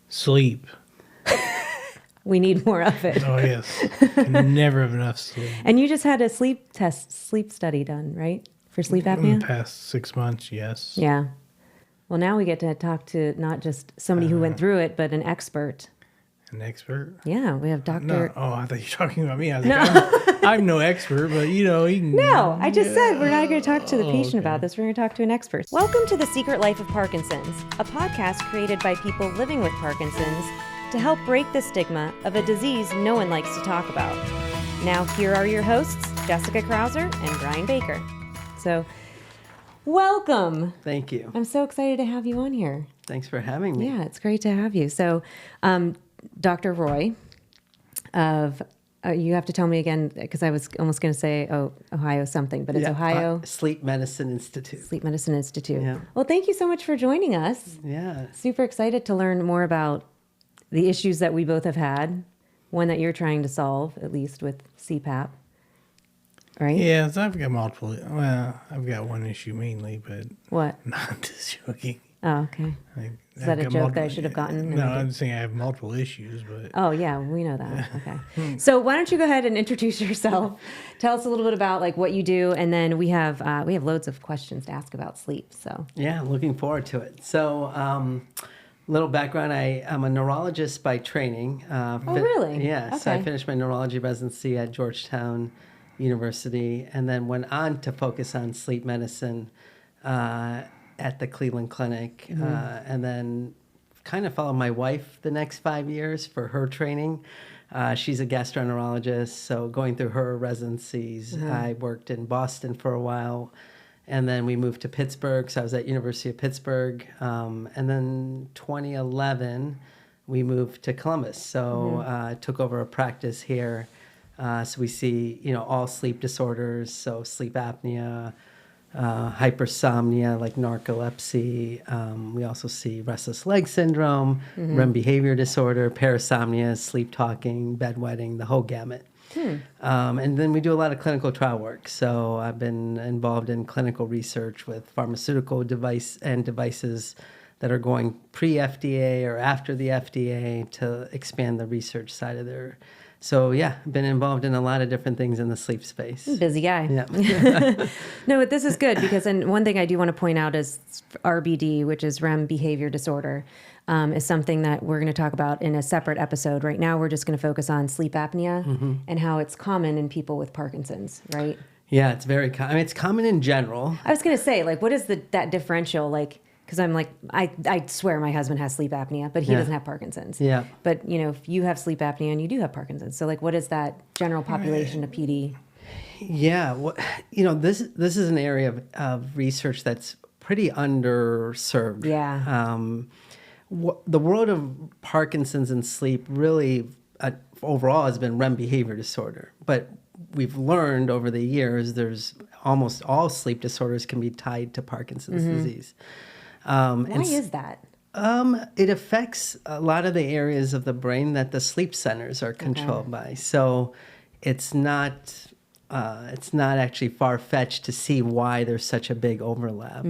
Sleep. We need more of it. Oh, yes. Can never have enough sleep. And you just had a sleep study done, right? For sleep In apnea? the past 6 months, yes. Yeah. Well, now we get to talk to not just somebody who went through it, but an expert. An expert? Yeah, we have Dr. No. Oh, I thought you were talking about me. I was like, I'm no expert, but you can. No, I just said we're not going to talk to the patient okay. about this. We're going to talk to an expert. Welcome to The Secret Life of Parkinson's, a podcast created by people living with Parkinson's to help break the stigma of a disease no one likes to talk about. Now, here are your hosts, Jessica Krauser and Brian Baker. So, welcome. Thank you. I'm so excited to have you on here. Thanks for having me. Yeah, it's great to have you. So, Dr. Roy of, you have to tell me again, because I was almost going to say, Ohio something, but it's Ohio Sleep Medicine Institute. Sleep Medicine Institute. Yeah. Well, thank you so much for joining us. Yeah. Super excited to learn more about the issues that we both have had, one that you're trying to solve, at least with CPAP, right? Yes, I've got multiple. Well, I've got one issue mainly, but What? not just joking. Oh, okay. Is that a joke that I should have gotten? No, I'm saying I have multiple issues, but Oh, yeah, we know that. Okay. So why don't you go ahead and introduce yourself? Tell us a little bit about like what you do, and then we have loads of questions to ask about sleep. So Yeah, looking forward to it. So, little background, I'm a neurologist by training. Really? Yeah, so I Okay. finished my neurology residency at Georgetown University and then went on to focus on sleep medicine at the Cleveland Clinic, and then kind of followed my wife the next 5 years for her training. She's a gastroenterologist, so going through her residencies, I worked in Boston for a while, and then we moved to Pittsburgh. So I was at University of Pittsburgh, and then 2011 we moved to Columbus. So I took over a practice here. So we see all sleep disorders, so sleep apnea, hypersomnia like narcolepsy. We also see restless leg syndrome, REM behavior disorder, parasomnia, sleep talking, bedwetting, the whole gamut. And then we do a lot of clinical trial work. So I've been involved in clinical research with pharmaceutical devices that are going pre-FDA or after the FDA to expand the research side of their. So yeah, I've been involved in a lot of different things in the sleep space. busy guy. Yeah. No, but this is good because, and one thing I do want to point out is RBD, which is REM behavior disorder, is something that we're going to talk about in a separate episode. Right now, we're just going to focus on sleep apnea and how it's common in people with Parkinson's, right? Yeah, it's very common. I mean, it's common in general. I was going to say, like, what is that differential? Like, because I'm like, I swear my husband has sleep apnea, but he doesn't have Parkinson's. Yeah. But, if you have sleep apnea and you do have Parkinson's, so like, what is that general population of PD? Yeah, this is an area of research that's pretty underserved. Yeah. The world of Parkinson's and sleep really overall has been REM behavior disorder, but we've learned over the years there's almost all sleep disorders can be tied to Parkinson's disease. Why is that? It affects a lot of the areas of the brain that the sleep centers are controlled by. So it's not actually far-fetched to see why there's such a big overlap.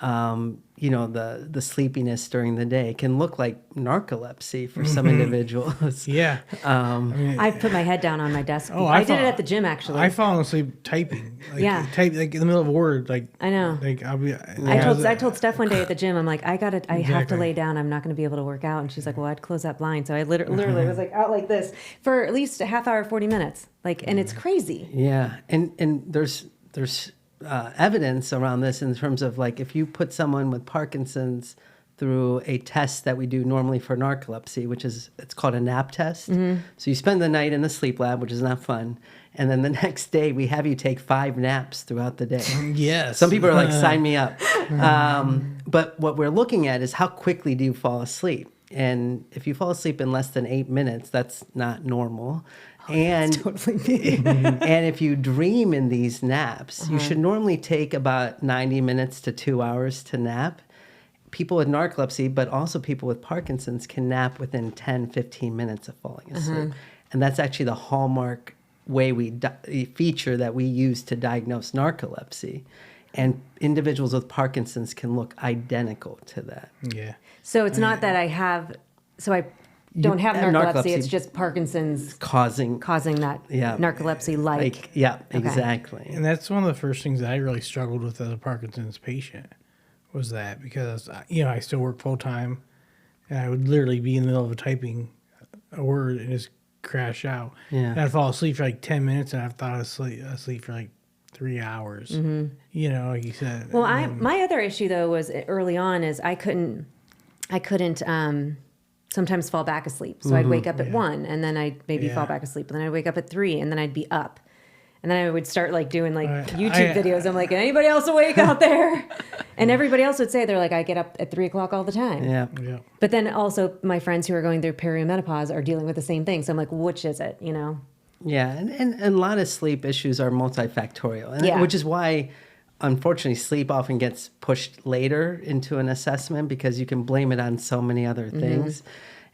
The sleepiness during the day can look like narcolepsy for some individuals. yeah. I put my head down on my desk. Oh, I did it at the gym, actually. I fall asleep typing. Like, Yeah. type like in the middle of a word. Like I know. Like I'll be. I told Steph one day at the gym, I'm like, I have to Exactly. lay down. I'm not going to be able to work out. And she's like, well, I'd close that blind. So I literally was like out like this for at least a half hour, 40 minutes. Like, and it's crazy. Yeah, and there's evidence around this in terms of like if you put someone with Parkinson's through a test that we do normally for narcolepsy, it's called a nap test. So you spend the night in the sleep lab, which is not fun, and then the next day we have you take 5 naps throughout the day. Yes. Some people are like, sign me up. But what we're looking at is how quickly do you fall asleep? And if you fall asleep in less than 8 minutes, that's not normal. And and if you dream in these naps, you should normally take about 90 minutes to 2 hours to nap. People with narcolepsy, but also people with Parkinson's, can nap within 10, 15 minutes of falling asleep. And that's actually the hallmark feature that we use to diagnose narcolepsy. And individuals with Parkinson's can look identical to that. Yeah. So it's not that I have So I don't have have narcolepsy. narcolepsy. It's just Parkinson's causing that Yeah. narcolepsy-like. Exactly. And that's one of the first things that I really struggled with as a Parkinson's patient was that because, I still work full time and I would literally be in the middle of typing a word and just crash out. Yeah. And I'd fall asleep for like 10 minutes and I've thought asleep for like 3 hours, like you said. Well, my other issue though was early on is I couldn't sometimes fall back asleep. So I'd wake up at 1 and then I'd maybe fall back asleep. And then I'd wake up at 3 and then I'd be up. And then I would start like doing like YouTube videos. I'm like, anybody else awake out there? And everybody else would say, they're like, I get up at 3 o'clock all the time. Yeah. But then also my friends who are going through perimenopause are dealing with the same thing. So I'm like, which is it, Yeah. And a lot of sleep issues are multifactorial. And which is why, unfortunately, sleep often gets pushed later into an assessment because you can blame it on so many other things.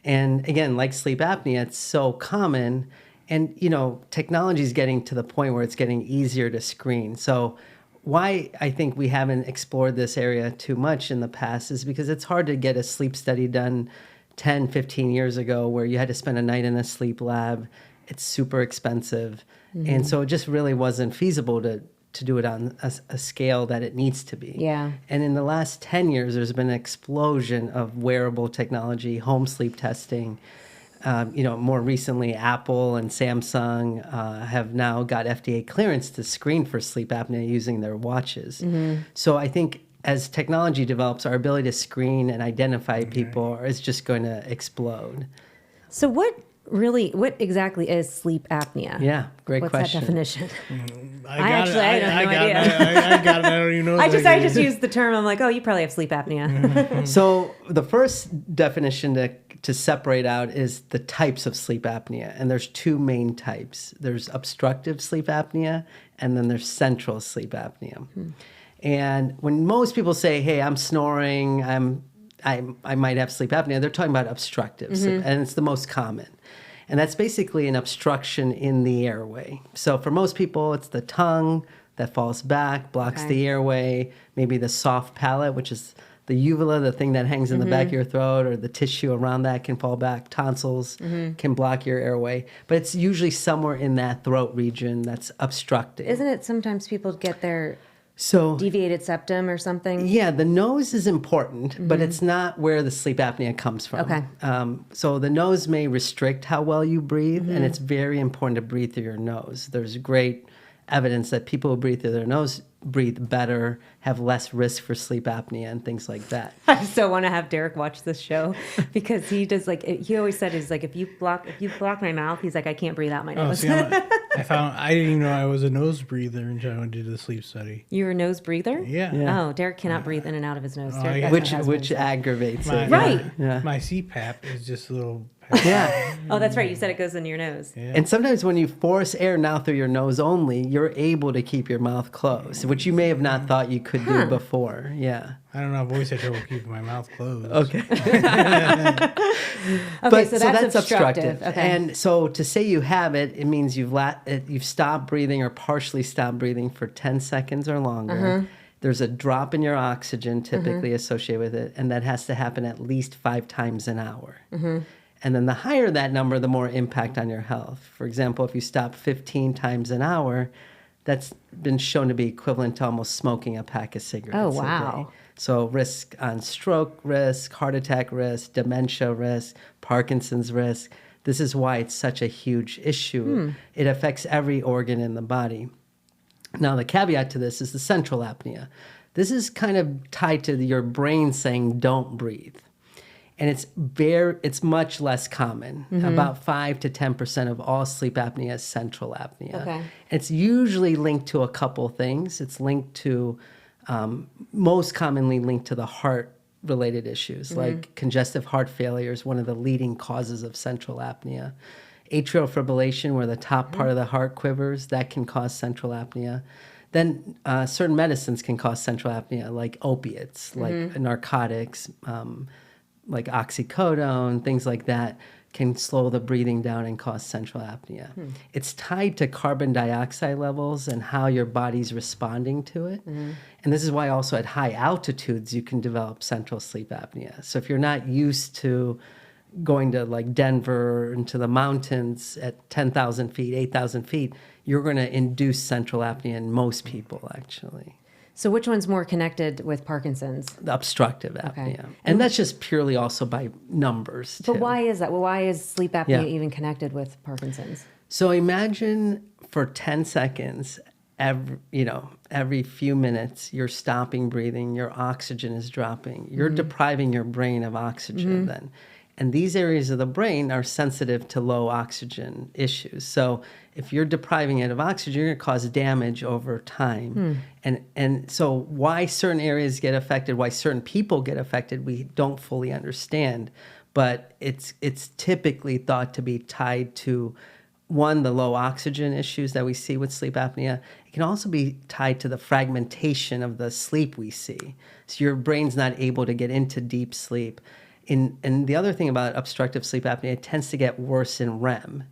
And again, like sleep apnea, it's so common. And, technology is getting to the point where it's getting easier to screen. So why I think we haven't explored this area too much in the past is because it's hard to get a sleep study done 10, 15 years ago where you had to spend a night in a sleep lab. It's super expensive. And so it just really wasn't feasible to do it on a scale that it needs to be. Yeah. And in the last 10 years, there's been an explosion of wearable technology, home sleep testing. More recently, Apple and Samsung have now got FDA clearance to screen for sleep apnea using their watches. So I think as technology develops, our ability to screen and identify people is just going to explode. So what exactly is sleep apnea? Yeah, great question. What's that definition? I have no idea. I got it. I don't even know. I just used the term. I'm like, oh, you probably have sleep apnea. So the first definition to separate out is the types of sleep apnea. And there's two main types. There's obstructive sleep apnea, and then there's central sleep apnea. And when most people say, hey, I'm snoring, I might have sleep apnea, they're talking about obstructive sleep, and it's the most common. And that's basically an obstruction in the airway. So for most people, it's the tongue that falls back, blocks the airway, maybe the soft palate, which is the uvula, the thing that hangs in the back of your throat, or the tissue around that can fall back. Tonsils can block your airway. But it's usually somewhere in that throat region that's obstructed. Isn't it sometimes people get their So deviated septum or something? Yeah, the nose is important, but it's not where the sleep apnea comes from. Okay. So the nose may restrict how well you breathe, and it's very important to breathe through your nose. There's great evidence that people who breathe through their nose breathe better, have less risk for sleep apnea and things like that. I so want to have Derek watch this show because he does he always said is like if you block my mouth, he's like I can't breathe out my nose. See, I didn't even know I was a nose breather until I went to the sleep study. You're a nose breather? Yeah. Oh, Derek cannot breathe in and out of his nose. Which aggravates it. Right. Yeah. My CPAP is just a little. Yeah. Oh, that's right. You said it goes into your nose. Yeah. And sometimes when you force air now through your nose only, you're able to keep your mouth closed, which you may have not thought you could do before. Yeah. I don't know. I've always had trouble keeping my mouth closed. Okay. So that's obstructive. Okay. And so to say you have it, it means you've stopped breathing or partially stopped breathing for 10 seconds or longer. There's a drop in your oxygen typically associated with it, and that has to happen at least 5 times an hour. And then the higher that number, the more impact on your health. For example, if you stop 15 times an hour, that's been shown to be equivalent to almost smoking a pack of cigarettes Oh, a day. wow. So risk on stroke risk, heart attack risk, dementia risk, Parkinson's risk. This is why it's such a huge issue. It affects every organ in the body. Now, the caveat to this is the central apnea. This is kind of tied to your brain saying, don't breathe. And it's much less common. About 5 to 10% of all sleep apnea is central apnea. Okay. It's usually linked to a couple things. It's linked to, most commonly linked to the heart-related issues, like congestive heart failure is one of the leading causes of central apnea. Atrial fibrillation, where the top part of the heart quivers, that can cause central apnea. Then certain medicines can cause central apnea, like opiates, like narcotics, like oxycodone, things like that can slow the breathing down and cause central apnea. It's tied to carbon dioxide levels and how your body's responding to it. And this is why also at high altitudes you can develop central sleep apnea. So if you're not used to going to like Denver into the mountains at 10,000 feet, 8,000 feet, you're going to induce central apnea in most people, actually. So which one's more connected with Parkinson's? The obstructive apnea. Okay. And that's just purely also by numbers, too. But why is that? Well, why is sleep apnea Yeah. even connected with Parkinson's? So imagine for 10 seconds, every few minutes, you're stopping breathing, your oxygen is dropping. You're depriving your brain of oxygen then. And these areas of the brain are sensitive to low oxygen issues. So if you're depriving it of oxygen, you're going to cause damage over time. And so why certain areas get affected, why certain people get affected, we don't fully understand. But it's typically thought to be tied to, one, the low oxygen issues that we see with sleep apnea. It can also be tied to the fragmentation of the sleep we see. So your brain's not able to get into deep sleep. And the other thing about obstructive sleep apnea, it tends to get worse in REM,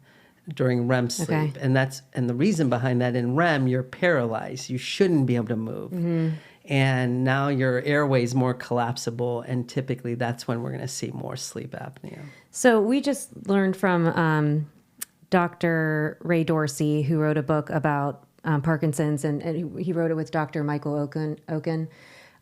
during REM sleep. Okay. And the reason behind that, in REM, you're paralyzed. You shouldn't be able to move. And now your airway's more collapsible, and typically that's when we're going to see more sleep apnea. So we just learned from Dr. Ray Dorsey, who wrote a book about Parkinson's, and he wrote it with Dr. Michael Oken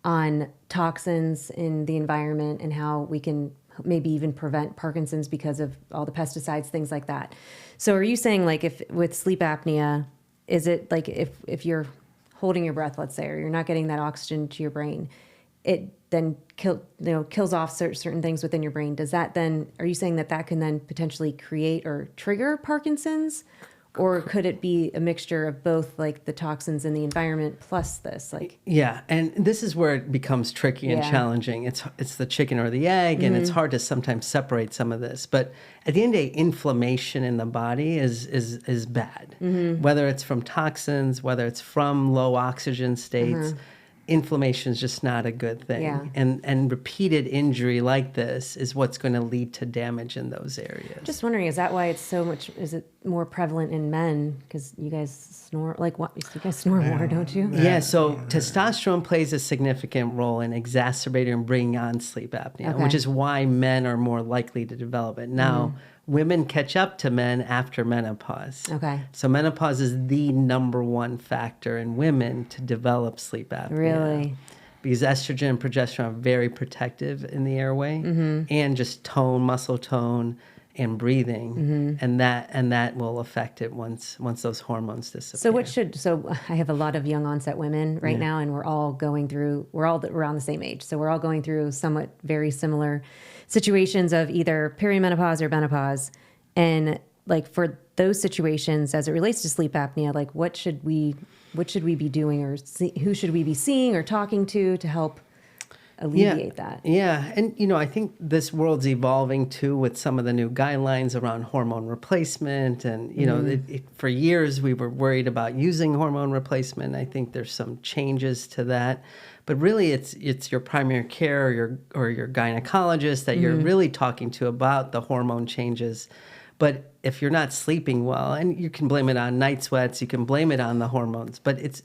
on toxins in the environment and how we can maybe even prevent Parkinson's because of all the pesticides, things like that. So are you saying, like, if with sleep apnea, is it like if you're holding your breath, let's say, or you're not getting that oxygen to your brain, it then kills off certain things within your brain? Does that then, are you saying that can then potentially create or trigger Parkinson's? Or could it be a mixture of both, like the toxins in the environment plus this? Like, yeah, and this is where it becomes tricky and challenging. It's the chicken or the egg, and it's hard to sometimes separate some of this. But at the end of the day, inflammation in the body is bad. Whether it's from toxins, whether it's from low oxygen states, inflammation is just not a good thing. Yeah. And repeated injury like this is what's going to lead to damage in those areas. just wondering, is that why it's so much? Is it more prevalent in men? Because you guys snore, like what? You guys snore more, don't you? Yeah, so testosterone plays a significant role in exacerbating and bringing on sleep apnea, Okay. which is why men are more likely to develop it. Now, women catch up to men after menopause. Okay. So menopause is the number one factor in women to develop sleep apnea. Really? Because estrogen and progesterone are very protective in the airway, and just tone, muscle tone, and breathing, and that will affect it once those hormones disappear. So I have a lot of young onset women right now, and we're all around the same age. So we're all going through somewhat very similar situations of either perimenopause or menopause. And like for those situations, as it relates to sleep apnea, like what should we be doing, or who should we be seeing or talking to help alleviate that? Yeah. And, I think this world's evolving too with some of the new guidelines around hormone replacement. And, for years we were worried about using hormone replacement. I think there's some changes to that. But really it's your primary care or your gynecologist that you're really talking to about the hormone changes. But if you're not sleeping well, and you can blame it on night sweats, you can blame it on the hormones, but it's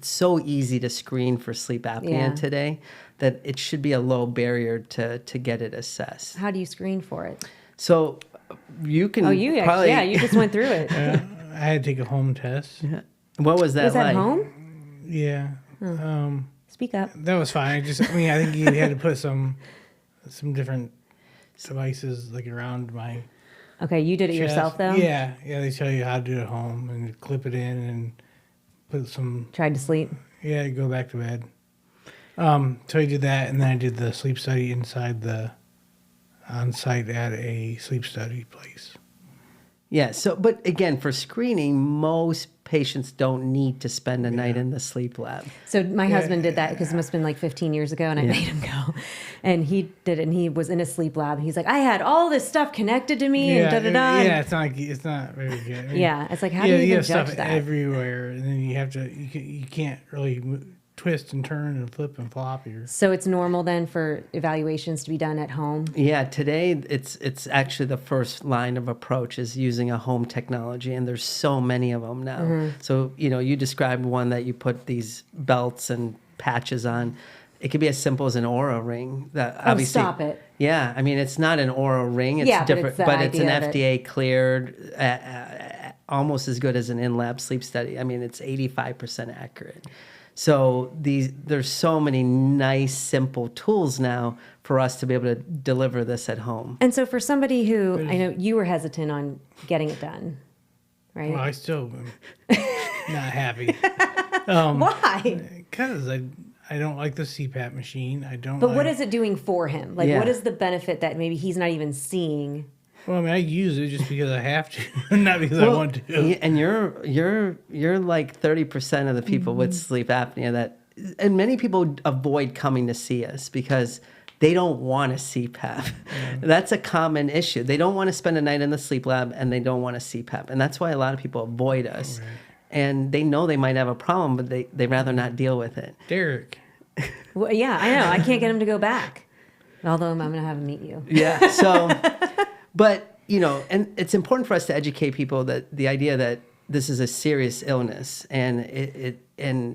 so easy to screen for sleep apnea today that it should be a low barrier to get it assessed. How do you screen for it? So you can You just went through it. I had to take a home test. What was that Was that like? home? Yeah. Speak up. That was fine. I think you had to put some different devices like around my Okay, you did it chest. yourself though? Yeah. They tell you how to do it at home and clip it in and put some. Tried to sleep? Yeah, go back to bed. So I did that, and then I did the sleep study on site at a sleep study place. Yeah. So, but again, for screening, most patients don't need to spend a night in the sleep lab. So my husband did that because it must have been like 15 years ago, and I made him go. And he did it, and he was in a sleep lab. He's like, I had all this stuff connected to me, and da-da-da. Yeah, it's not very good. I mean, It's like, how do you even have judge stuff that? everywhere, and then you can't really twist and turn and flip and flop your. So it's normal then for evaluations to be done at home? Yeah, today it's actually the first line of approach is using a home technology, and there's so many of them now. So, you described one that you put these belts and patches on. It could be as simple as an Aura ring. That Oh, obviously, stop it. Yeah, I mean, it's not an Aura ring. It's Yeah, but different, it's the but it's an idea of it. FDA cleared, almost as good as an in-lab sleep study. I mean, it's 85% accurate. So there's so many nice, simple tools now for us to be able to deliver this at home. And so for somebody who, I know you were hesitant on getting it done, right? Well, I still am not happy. Why? Because I don't like the CPAP machine. I don't. But like, what is it doing for him? Like, Yeah. what is the benefit that maybe he's not even seeing? Well, I mean, I use it just because I have to, not because I want to. And you're like 30% of the people with sleep apnea and many people avoid coming to see us because they don't want a CPAP. That's a common issue. They don't want to spend a night in the sleep lab and they don't want a CPAP. And that's why a lot of people avoid us. Right. And they know they might have a problem, but they rather not deal with it. Derek. Well, yeah, I know. I can't get him to go back. Although I'm going to have him meet you. Yeah. So, but, and it's important for us to educate people that the idea that this is a serious illness and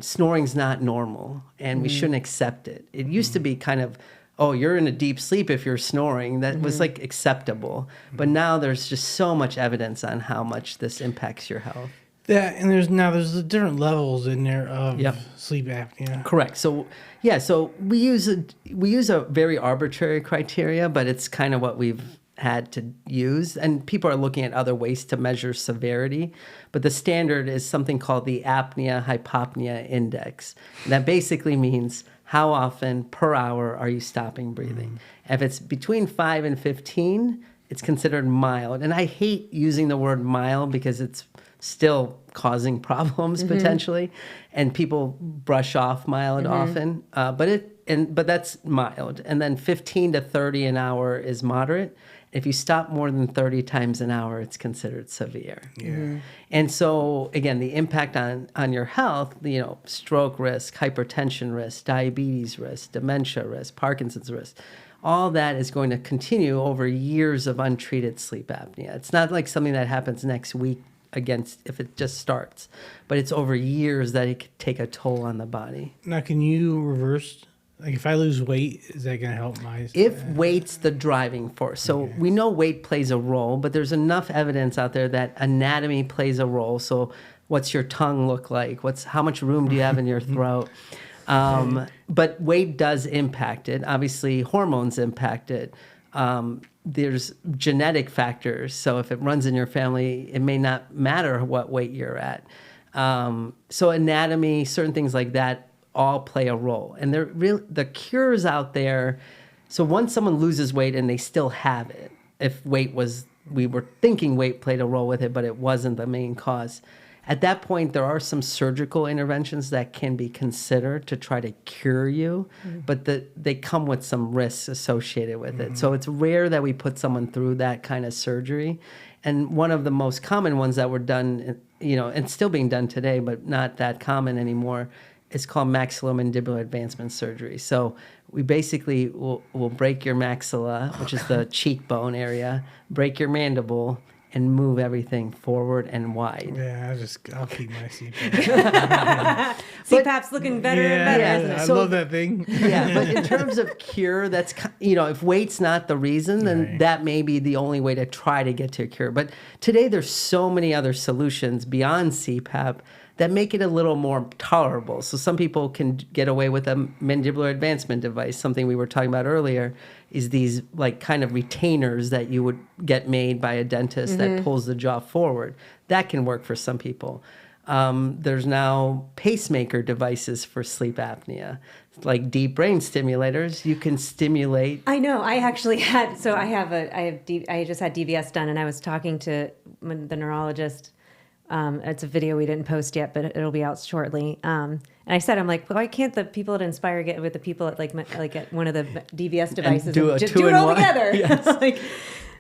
snoring's not normal and we shouldn't accept it. It used to be kind of, oh, you're in a deep sleep if you're snoring. That was like acceptable. But now there's just so much evidence on how much this impacts your health. That and there's the different levels in there of sleep apnea. Correct. So so we use a very arbitrary criteria, but it's kind of what we've had to use. And people are looking at other ways to measure severity, but the standard is something called the apnea hypopnea index. And that basically means how often per hour are you stopping breathing. If it's between 5 and 15, it's considered mild. And I hate using the word mild because it's still causing problems potentially, and people brush off mild often. But that's mild. And then 15 to 30 an hour is moderate. If you stop more than 30 times an hour, it's considered severe. Yeah. And so again, the impact on your health, stroke risk, hypertension risk, diabetes risk, dementia risk, Parkinson's risk, all that is going to continue over years of untreated sleep apnea. It's not like something that happens next week if it just starts, but it's over years that it could take a toll on the body. Now, can you reverse? Like, if I lose weight, is that going to help my? If weight's the driving force, so we know weight plays a role, but there's enough evidence out there that anatomy plays a role. So, what's your tongue look like? How much room do you have in your throat? But weight does impact it. Obviously, hormones impact it. There's genetic factors. So if it runs in your family, it may not matter what weight you're at. So anatomy, certain things like that all play a role. And the cures out there. So once someone loses weight and they still have it, if we were thinking weight played a role with it, but it wasn't the main cause. At that point, there are some surgical interventions that can be considered to try to cure you, but they come with some risks associated with it. So it's rare that we put someone through that kind of surgery. And one of the most common ones that were done, and still being done today, but not that common anymore, is called maxillomandibular advancement surgery. So we basically will break your maxilla, which is the cheekbone area, break your mandible, and move everything forward and wide. Yeah, I'll keep my CPAP. CPAP's looking better and better, isn't it? I love that thing. Yeah, but in terms of cure, that's, if weight's not the reason, then that may be the only way to try to get to a cure. But today there's so many other solutions beyond CPAP that make it a little more tolerable. So some people can get away with a mandibular advancement device. Something we were talking about earlier is these like kind of retainers that you would get made by a dentist that pulls the jaw forward. That can work for some people. There's now pacemaker devices for sleep apnea, like deep brain stimulators. You can stimulate. I know. I actually had. So I just had DVS done, and I was talking to the neurologist. It's a video we didn't post yet, but it'll be out shortly. And I said, I'm like, why can't the people at Inspire get with the people at like at one of the DVS devices do just two do it in all one? together? Yes.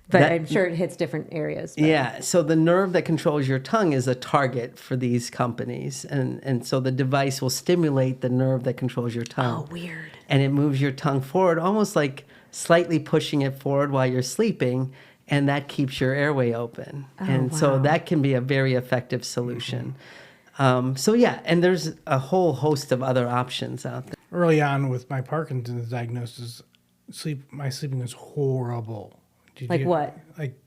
But I'm sure it hits different areas. But. Yeah. So the nerve that controls your tongue is a target for these companies. And so the device will stimulate the nerve that controls your tongue. Oh, weird. And it moves your tongue forward, almost like slightly pushing it forward while you're sleeping. And that keeps your airway open. So that can be a very effective solution. And there's a whole host of other options out there. early on with my Parkinson's diagnosis, my sleeping was horrible. Like what? Like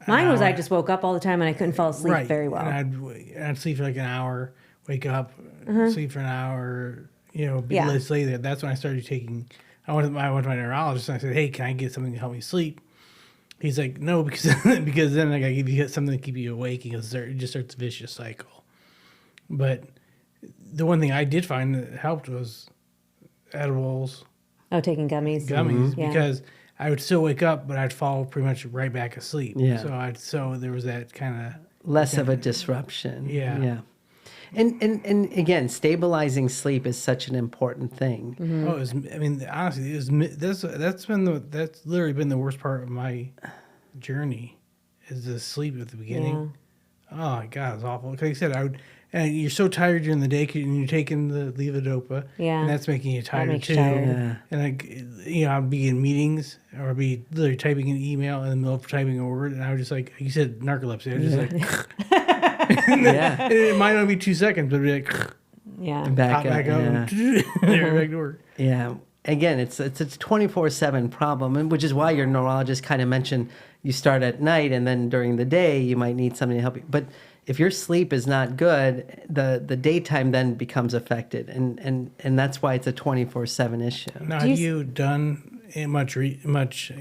Mine was I hour. just woke up all the time and I couldn't fall asleep Right. very well. And I'd sleep for like an hour, wake up, sleep for an hour, be Yeah. late later. That's when I started taking. I went to my neurologist and I said, "Hey, can I get something to help me sleep?" He's like, "No, because because then like I give you something to keep you awake, because it just starts a vicious cycle." But the one thing I did find that helped was edibles, Oh, taking gummies. Yeah. because I would still wake up, but I'd fall pretty much right back asleep. Yeah. So there was that kind of Less of a disruption. Yeah. Yeah. And again, stabilizing sleep is such an important thing. Oh, honestly, that's literally been the worst part of my journey, is the sleep at the beginning. Oh my God, it's awful. Like I said, and you're so tired during the day, and you're taking the levodopa, Yeah. and that's making you tired makes too. you tired. Yeah. And I'd be in meetings, or I'd be literally typing an email in the middle of typing a word, and I was just like you said, narcolepsy. I was just like, Yeah. and it might only be 2 seconds, but it'd be like, Yeah. pop Back back up. up, Yeah. and back to work. Yeah. Again, it's a 24/7 problem, and which is why your neurologist kind of mentioned you start at night, and then during the day you might need something to help you. But if your sleep is not good, the daytime then becomes affected, and that's why it's a 24/7 issue. Now, Do have you you done much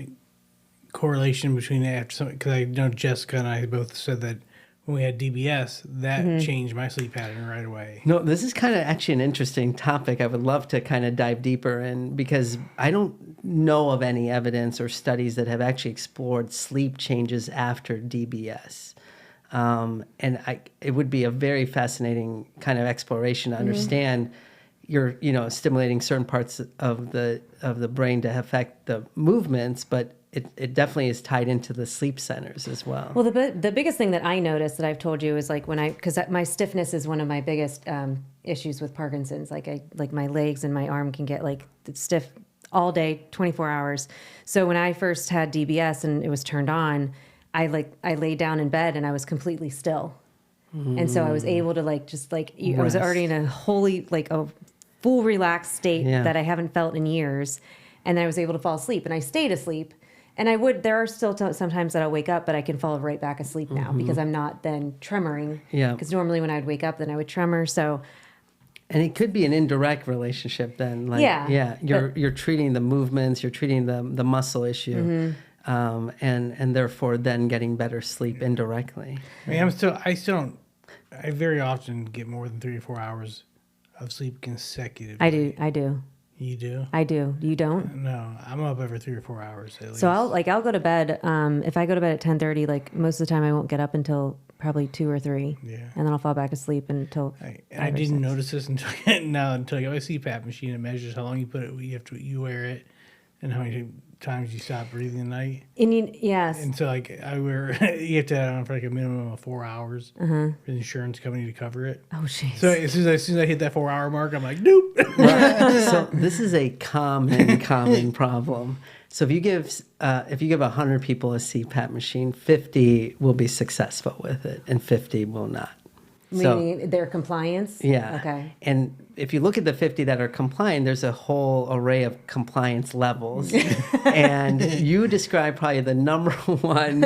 correlation between that? Because I know Jessica and I both said that when we had DBS, that changed my sleep pattern right away. No, this is kind of actually an interesting topic. I would love to kind of dive deeper in, because I don't know of any evidence or studies that have actually explored sleep changes after DBS. It would be a very fascinating kind of exploration to understand you're stimulating certain parts of the brain to affect the movements, but it definitely is tied into the sleep centers as well. Well, the biggest thing that I noticed that I've told you is like because my stiffness is one of my biggest issues with Parkinson's. Like my legs and my arm can get like stiff all day, 24 hours. So when I first had DBS and it was turned on, I laid down in bed and I was completely still. And so I was able to I was already in a a full relaxed state that I haven't felt in years. And I was able to fall asleep, and I stayed asleep. And there are still sometimes that I'll wake up, but I can fall right back asleep now because I'm not then tremoring. Yeah. Because normally when I'd wake up, then I would tremor. So And it could be an indirect relationship then. You're treating the movements, you're treating the muscle issue, and therefore then getting better sleep indirectly. I mean, I very often get more than 3 or 4 hours of sleep consecutively. I do. You do? I do. You don't? No, I'm up every 3 or 4 hours at least. So I'll go to bed. If I go to bed at 10:30, like most of the time I won't get up until probably 2 or 3. Yeah. And then I'll fall back asleep until I didn't notice this until I got my CPAP machine. It measures how long you wear it, and how many times you stop breathing a night. And yes. And so you have to have it on for like a minimum of 4 hours for the insurance company to cover it. Oh, jeez. So as soon as I hit that 4 hour mark, I'm like, nope. So this is a common problem. So if you give 100 people a CPAP machine, 50 will be successful with it, and 50 will not. Meaning their compliance? Yeah. Okay. And if you look at the 50 that are compliant, there's a whole array of compliance levels. And you describe probably the number one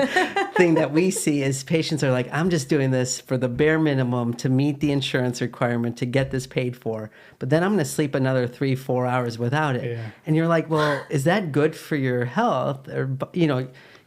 thing that we see is patients are like, I'm just doing this for the bare minimum to meet the insurance requirement to get this paid for. But then I'm going to sleep another 3-4 hours without it. Yeah. And you're like, well, is that good for your health? Or,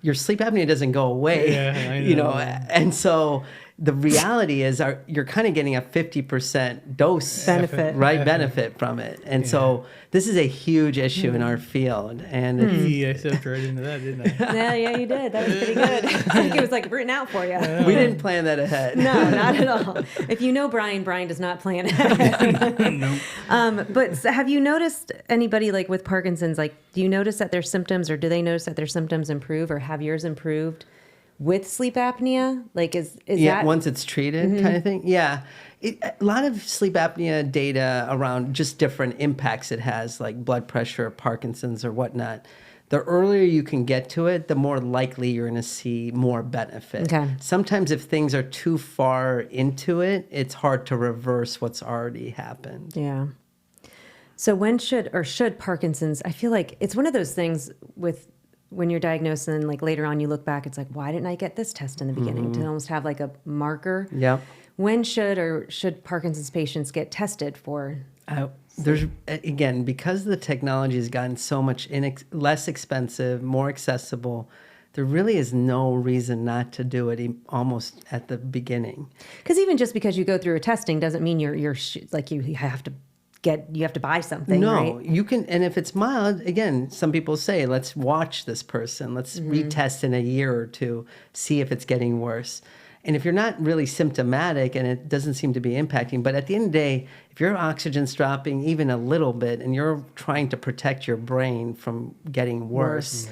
your sleep apnea doesn't go away. Yeah, I know. And so the reality is you're kind of getting a 50% dose benefit from it. And so this is a huge issue in our field. And I stepped right into that, didn't I? Yeah, you did. That was pretty good. I think it was like written out for you. we didn't plan that ahead. No, not at all. If you know Brian does not plan ahead. Nope. But have you noticed anybody like with Parkinson's, like do you notice that their symptoms, or do they notice that their symptoms improve, or have yours improved with sleep apnea? Like is that once it's treated kind of thing? Yeah. A lot of sleep apnea data around just different impacts it has, like blood pressure, Parkinson's, or whatnot. The earlier you can get to it, the more likely you're going to see more benefit. Okay. Sometimes if things are too far into it, it's hard to reverse what's already happened. Yeah. So when should Parkinson's, I feel like it's one of those things with when you're diagnosed and then like later on you look back, it's like, why didn't I get this test in the beginning? To almost have like a marker. Yep. When should Parkinson's patients get tested for? There's again, because the technology has gotten so much less expensive, more accessible. There really is no reason not to do it almost at the beginning. Because even just because you go through a testing doesn't mean like you have to buy something. No, right? you can, and if it's mild, again, some people say, let's watch this person. Let's retest in a year or two, see if it's getting worse. And if you're not really symptomatic and it doesn't seem to be impacting, but at the end of the day, if your oxygen's dropping even a little bit and you're trying to protect your brain from getting worse,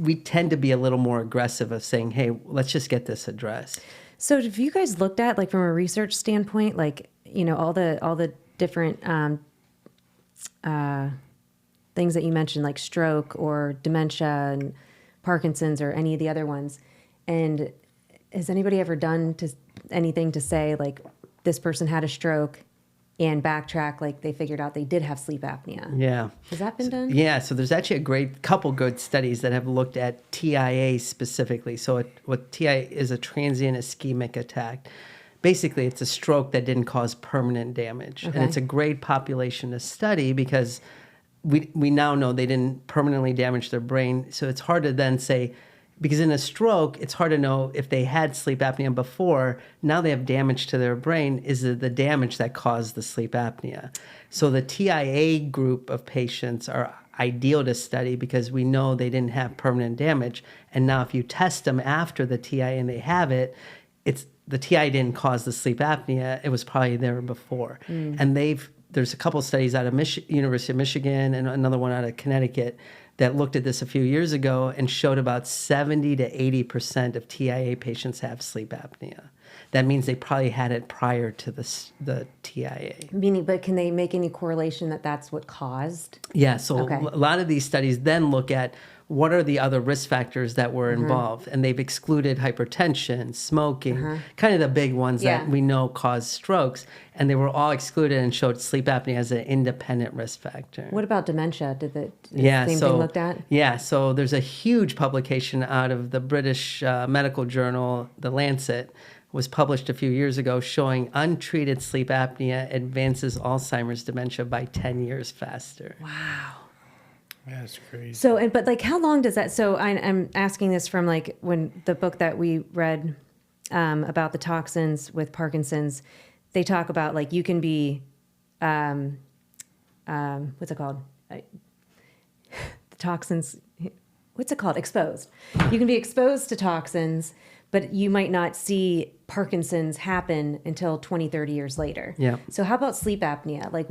we tend to be a little more aggressive of saying, hey, let's just get this addressed. So have you guys looked at, like, from a research standpoint, like, all the different things that you mentioned, like stroke or dementia and Parkinson's or any of the other ones, and has anybody ever done anything to say, like, this person had a stroke and backtrack, like they figured out they did have sleep apnea? Yeah. Has that been done? Yeah, so there's actually a great couple good studies that have looked at TIA specifically. So what TIA is, a transient ischemic attack. Basically, it's a stroke that didn't cause permanent damage. Okay. And it's a great population to study because we now know they didn't permanently damage their brain. So it's hard to then say, because in a stroke, it's hard to know if they had sleep apnea before. Now they have damage to their brain. Is it the damage that caused the sleep apnea? So the TIA group of patients are ideal to study because we know they didn't have permanent damage. And now if you test them after the TIA and they have it, the TIA didn't cause the sleep apnea. It was probably there before. And there's a couple of studies out of University of Michigan and another one out of Connecticut that looked at this a few years ago and showed about 70 to 80% of TIA patients have sleep apnea. That means they probably had it prior to the TIA. But can they make any correlation that that's what caused? Yeah, so Okay. a lot of these studies then look at what are the other risk factors that were involved, and they've excluded hypertension, smoking, kind of the big ones that we know cause strokes, and they were all excluded and showed sleep apnea as an independent risk factor. What about dementia? Did the same thing looked at? Yeah, so there's a huge publication out of the British medical journal, The Lancet, was published a few years ago showing untreated sleep apnea advances Alzheimer's dementia by 10 years faster. Wow. That's crazy. So, but like, how long does that? So, I'm asking this from like when the book that we read about the toxins with Parkinson's, they talk about like you can be, what's it called? The toxins. What's it called? Exposed. You can be exposed to toxins, but you might not see Parkinson's happen until 20, 30 years later. Yeah. So how about sleep apnea? Like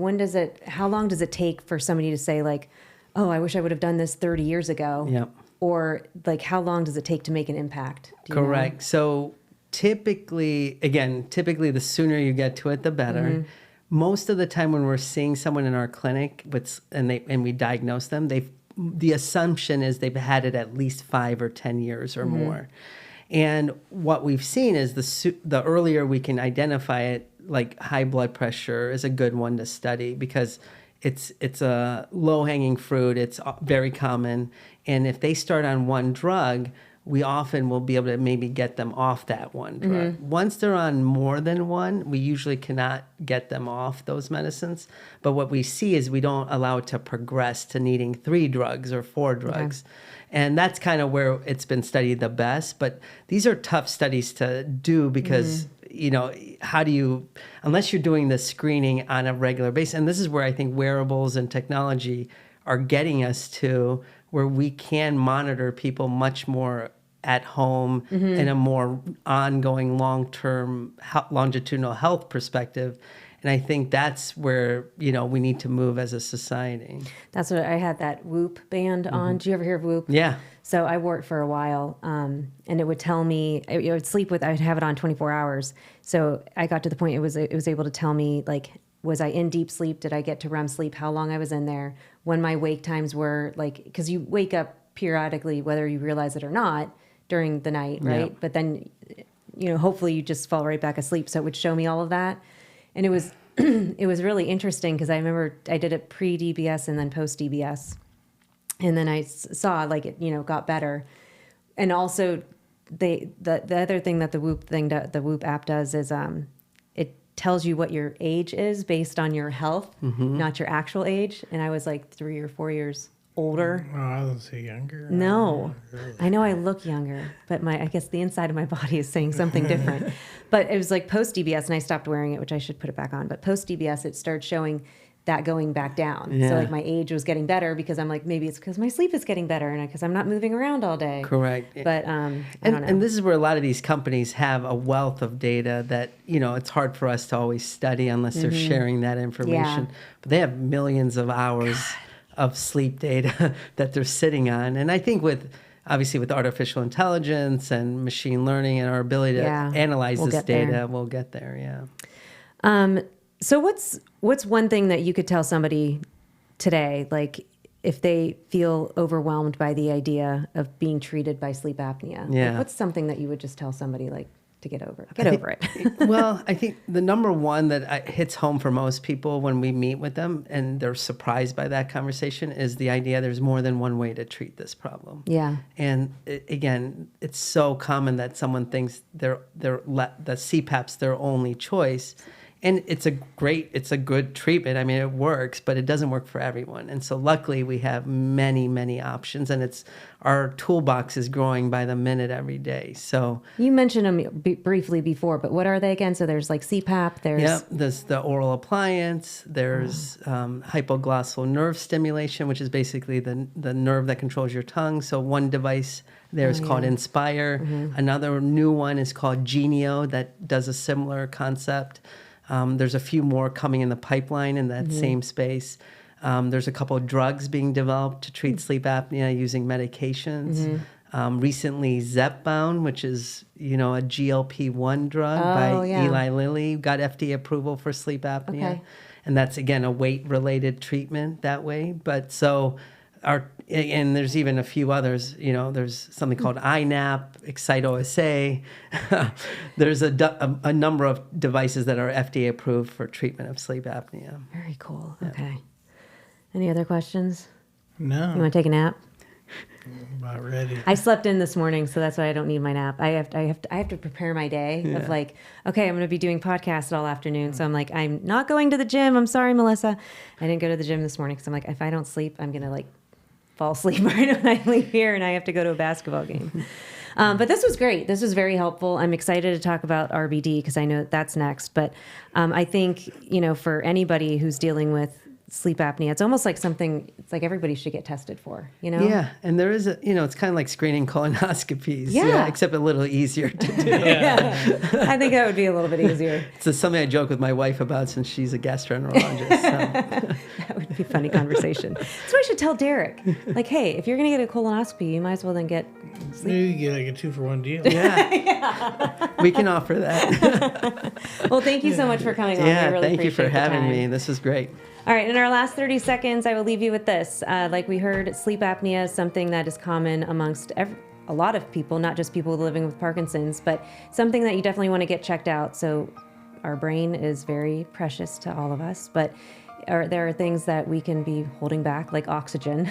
how long does it take for somebody to say like, oh, I wish I would have done this 30 years ago? Yep. Or like, how long does it take to make an impact? Do you know? Correct. So typically the sooner you get to it, the better. Most of the time when we're seeing someone in our clinic and we diagnose them, the assumption is they've had it at least 5 or 10 years or more. And what we've seen is the earlier we can identify it, like high blood pressure is a good one to study because it's a low-hanging fruit. It's very common. And if they start on one drug, we often will be able to maybe get them off that one drug. Once they're on more than one, we usually cannot get them off those medicines. But what we see is we don't allow it to progress to needing 3 drugs or 4 drugs. Okay. And that's kind of where it's been studied the best. But these are tough studies to do because, how do you, unless you're doing the screening on a regular basis, and this is where I think wearables and technology are getting us to, where we can monitor people much more at home in a more ongoing long-term longitudinal health perspective. And I think that's where, we need to move as a society. That's what I had that Whoop band on. Do you ever hear of Whoop? Yeah. So I wore it for a while, and it would tell me, I would sleep with, I'd have it on 24 hours. So I got to the point it was able to tell me, like, was I in deep sleep? Did I get to REM sleep? How long I was in there? When my wake times were, like, because you wake up periodically, whether you realize it or not, during the night, right? Yeah. But then, hopefully you just fall right back asleep. So it would show me all of that. And it was it was really interesting because I remember I did it pre-DBS and then post-DBS. And then I saw like it, got better. And also the other thing that the Whoop app does is it tells you what your age is based on your health, not your actual age. And I was like 3 or 4 years older. Oh, I don't say younger. No, I know I look younger, but I guess the inside of my body is saying something different. But it was like post DBS, and I stopped wearing it, which I should put it back on. But post DBS, it started showing that going back down. Yeah. So like my age was getting better because I'm like, maybe it's because my sleep is getting better and because I'm not moving around all day. Correct. But I don't know. And this is where a lot of these companies have a wealth of data that, it's hard for us to always study unless they're sharing that information. Yeah. But they have millions of hours of sleep data that they're sitting on. And I think obviously with artificial intelligence and machine learning and our ability to analyze this data, we'll get there. Yeah. So what's one thing that you could tell somebody today, like if they feel overwhelmed by the idea of being treated by sleep apnea? Yeah. Like, what's something that you would just tell somebody like to get over it? Well, I think the number one that hits home for most people when we meet with them and they're surprised by that conversation is the idea there's more than one way to treat this problem. Yeah. And again, it's so common that someone thinks the CPAP's their only choice. And it's a good treatment. I mean, it works, but it doesn't work for everyone. And so luckily we have many, many options, and our toolbox is growing by the minute every day. So you mentioned them briefly before, but what are they again? So there's like CPAP, there's the oral appliance, there's hypoglossal nerve stimulation, which is basically the nerve that controls your tongue. So one device there is called Inspire. Another new one is called Genio that does a similar concept. There's a few more coming in the pipeline in that same space. There's a couple of drugs being developed to treat sleep apnea using medications. Recently, Zepbound, which is a GLP-1 drug by Eli Lilly, got FDA approval for sleep apnea. Okay. And that's, again, a weight-related treatment that way. But so... and there's even a few others, there's something called iNap, ExciteOSA. There's a number of devices that are FDA approved for treatment of sleep apnea. Very cool. Yeah. Okay. Any other questions? No. You want to take a nap? I'm about ready. I slept in this morning, so that's why I don't need my nap. I have to prepare my day of like, okay, I'm going to be doing podcasts all afternoon. So I'm like, I'm not going to the gym. I'm sorry, Melissa. I didn't go to the gym this morning because I'm like, if I don't sleep, I'm going to like fall asleep right when I leave here and I have to go to a basketball game. But this was great. This was very helpful. I'm excited to talk about RBD because I know that's next. But I think, for anybody who's dealing with sleep apnea, it's almost like it's like everybody should get tested for, Yeah. And there is it's kind of like screening colonoscopies. Yeah. Except a little easier to do. Yeah. I think that would be a little bit easier. It's something I joke with my wife about since she's a gastroenterologist. So. That would be a funny conversation. So I should tell Derek, like, hey, if you're going to get a colonoscopy, you might as well then get sleep. Maybe you get like a 2-for-1 deal. Yeah. We can offer that. Well, thank you so much for coming on. Yeah, I really thank you for appreciate the having time. me. This was great. All right, in our last 30 seconds, I will leave you with this. Like we heard, sleep apnea is something that is common amongst a lot of people, not just people living with Parkinson's, but something that you definitely want to get checked out. So our brain is very precious to all of us, but there are things that we can be holding back, like oxygen,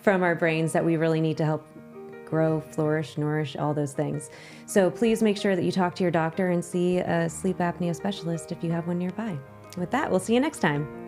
from our brains that we really need to help grow, flourish, nourish, all those things. So please make sure that you talk to your doctor and see a sleep apnea specialist if you have one nearby. With that, we'll see you next time.